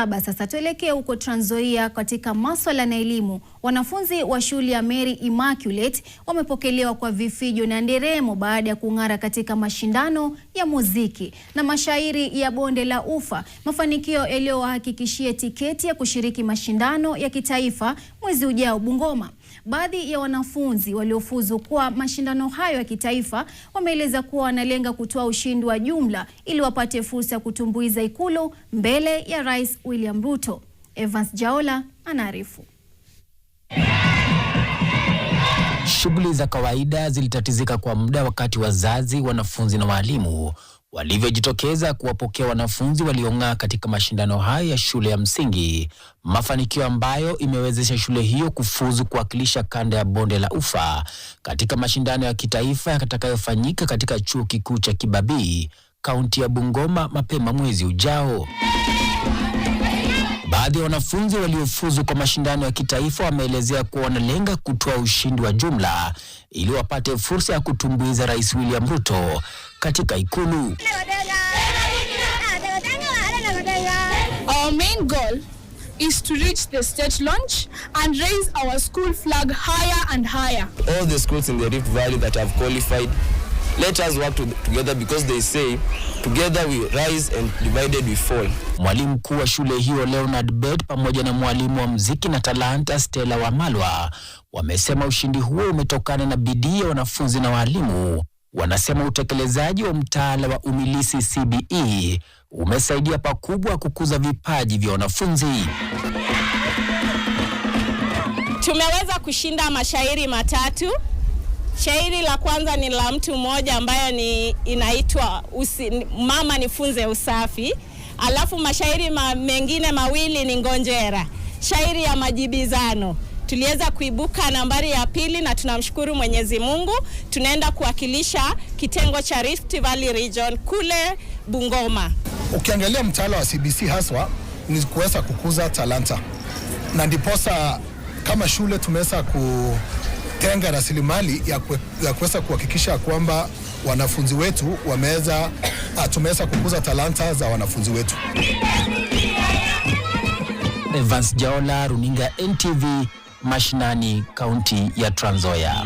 Sasa tuelekee huko Trans Nzoia katika masuala na elimu. Wanafunzi wa shule ya Mary Immaculate wamepokelewa kwa vifijo na nderemo baada ya kung'ara katika mashindano ya muziki na mashairi ya Bonde la Ufa, mafanikio yaliyowahakikishia tiketi ya kushiriki mashindano ya kitaifa mwezi ujao Bungoma. Baadhi ya wanafunzi waliofuzu kwa mashindano hayo ya kitaifa wameeleza kuwa wanalenga kutoa ushindi wa jumla ili wapate fursa ya kutumbuiza Ikulu mbele ya Rais William Ruto. Evans Jaola anaarifu. Shughuli za kawaida zilitatizika kwa muda wakati wazazi, wanafunzi na walimu walivyojitokeza kuwapokea wanafunzi waliong'aa katika mashindano hayo ya shule ya msingi, mafanikio ambayo imewezesha shule hiyo kufuzu kuwakilisha kanda ya Bonde la Ufa katika mashindano ya kitaifa yatakayofanyika katika Chuo Kikuu cha Kibabii, kaunti ya Bungoma mapema mwezi ujao. Baadhi ya wanafunzi waliofuzu kwa mashindano ya kitaifa wameelezea kuwa wanalenga kutoa ushindi wa jumla ili wapate fursa ya kutumbuiza Rais William Ruto katika Ikulu. Our main goal is to reach the state launch and raise our school flag higher and higher. All the schools in the Rift Valley that have qualified, let us work together because they say together we rise and divided we fall. Mwalimu mkuu wa shule hiyo Leonard Bett pamoja na mwalimu wa muziki na talanta Stella Wamalwa wamesema ushindi huo umetokana na bidii ya wanafunzi na walimu. Wanasema utekelezaji wa mtaala wa umilisi CBE umesaidia pakubwa kukuza vipaji vya wanafunzi. Tumeweza kushinda mashairi matatu. Shairi la kwanza ni la mtu mmoja ambayo inaitwa Mama Nifunze Usafi. Alafu mashairi mengine mawili ni ngonjera. Shairi ya majibizano. Tuliweza kuibuka nambari ya pili na tunamshukuru Mwenyezi Mungu. Tunaenda kuwakilisha kitengo cha Rift Valley Region kule Bungoma. Ukiangalia mtaala wa CBC haswa ni kuweza kukuza talanta. Na ndiposa kama shule tumeweza kutenga rasilimali ya kuweza kuhakikisha kwamba wanafunzi wetu tumeweza kukuza talanta za wanafunzi wetu. Evans Jaola, Runinga NTV, mashinani, kaunti ya Trans Nzoia.